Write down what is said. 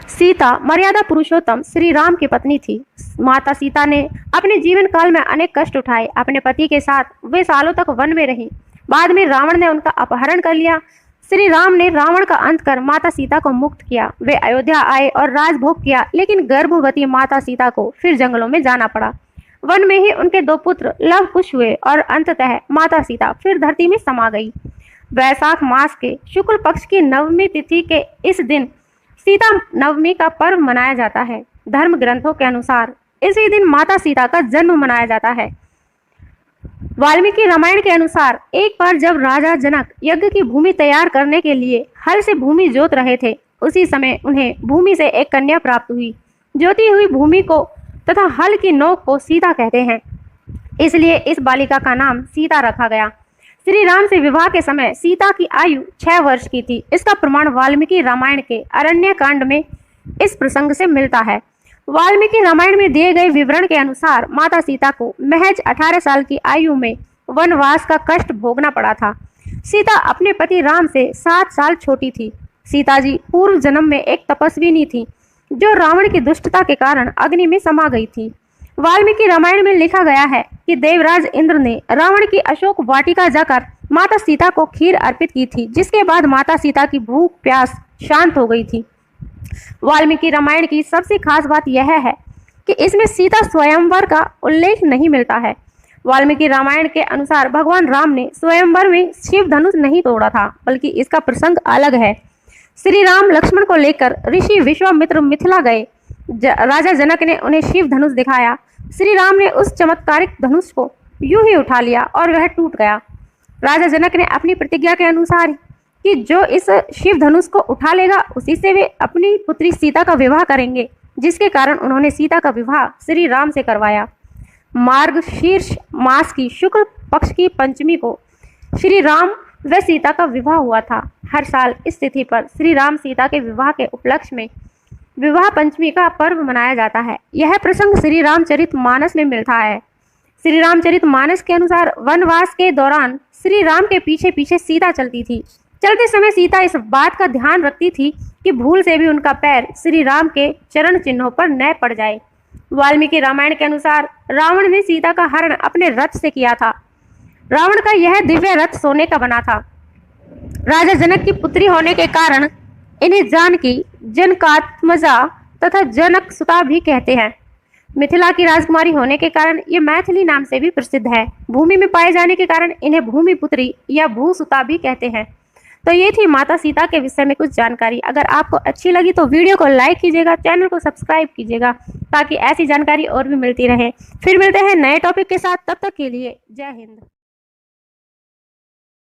सीता मर्यादा पुरुषोत्तम श्री राम की पत्नी थी। माता सीता ने अपने जीवन काल में अनेक कष्ट उठाए। अपने पति के साथ वे सालों तक वन में रहीं। बाद में रावण ने उनका अपहरण कर लिया। श्री राम ने रावण का अंत कर माता सीता को मुक्त किया। वे अयोध्या आए और राजभोग किया, लेकिन गर्भवती माता सीता को फिर जंगलों में जाना पड़ा। वन में ही उनके 2 पुत्र लव कुश हुए और अंततः माता सीता फिर धरती में समा गई। वैशाख मास के शुक्ल पक्ष की नवमी तिथि के इस दिन सीता नवमी का पर्व मनाया जाता है। धर्म ग्रंथों के अनुसार इसी दिन माता सीता का जन्म मनाया जाता है। वाल्मीकि रामायण के अनुसार एक बार जब राजा जनक यज्ञ की भूमि तैयार करने के लिए हल से भूमि जोत रहे थे, उसी समय उन्हें भूमि से एक कन्या प्राप्त हुई। जोती हुई भूमि को तथा हल की नोक को सीता कहते हैं, इसलिए इस बालिका का नाम सीता रखा गया। श्री राम से विवाह के समय सीता की आयु 6 वर्ष की थी। इसका प्रमाण वाल्मीकि रामायण के अरण्य कांड में इस प्रसंग से मिलता है। वाल्मीकि रामायण में दिए गए विवरण के अनुसार माता सीता को महज 18 साल की आयु में वनवास का कष्ट भोगना पड़ा था। सीता अपने पति राम से 7 साल छोटी थी। सीता जी पूर्व जन्म में एक तपस्विनी थी, जो रावण की दुष्टता के कारण अग्नि में समा गई थी। वाल्मीकि रामायण में लिखा गया है कि देवराज इंद्र ने रावण की अशोक वाटिका जाकर माता सीता को खीर अर्पित की थी, जिसके बाद माता सीता की भूख प्यास शांत हो गई थी। वाल्मीकि रामायण की सबसे खास बात यह है कि इसमें सीता स्वयंवर का उल्लेख नहीं मिलता है। वाल्मीकि रामायण के अनुसार भगवान राम ने स्वयंवर में शिव धनुष नहीं तोड़ा था, बल्कि इसका प्रसंग अलग है। श्री राम लक्ष्मण को लेकर ऋषि विश्वामित्र मिथिला गए। राजा जनक ने उन्हें शिव धनुष दिखाया। श्री राम ने उस चमत्कारिक धनुष को यूं ही उठा लिया और वह टूट गया। राजा जनक ने अपनी प्रतिज्ञा के अनुसार कि जो इस शिव धनुष को उठा लेगा उसी से वे अपनी पुत्री सीता का विवाह करेंगे, जिसके कारण उन्होंने सीता का विवाह श्री राम से करवाया। मार्गशीर्ष मास की शुक्ल पक्ष की पंचमी को श्री राम व सीता का विवाह हुआ था। हर साल इस तिथि पर श्री राम सीता के विवाह के उपलक्ष्य में विवाह पंचमी का पर्व मनाया जाता है। यह प्रसंग श्री रामचरितमानस में मिलता है। श्री रामचरितमानस के अनुसार वनवास के दौरान श्री राम के पीछे पीछे सीता चलती थी। चलते समय सीता इस बात का ध्यान रखती थी कि भूल से भी उनका पैर श्री राम के चरण चिन्हों पर न पड़ जाए। वाल्मीकि रामायण के अनुसार रावण ने सीता का हरण अपने रथ से किया था। रावण का यह दिव्य रथ सोने का बना था। राजा जनक की पुत्री होने के कारण इन्हें जानकी, जनकात्मजा तथा जनक सुता भी कहते हैं। मिथिला की राजकुमारी होने के कारण ये मैथिली नाम से भी प्रसिद्ध है। भूमि में पाए जाने के कारण इन्हें भूमिपुत्री या भूसुता भी कहते हैं। तो ये थी माता सीता के विषय में कुछ जानकारी। अगर आपको अच्छी लगी तो वीडियो को लाइक कीजिएगा, चैनल को सब्सक्राइब कीजिएगा, ताकि ऐसी जानकारी और भी मिलती रहे। फिर मिलते हैं नए टॉपिक के साथ, तब तक के लिए जय हिंद।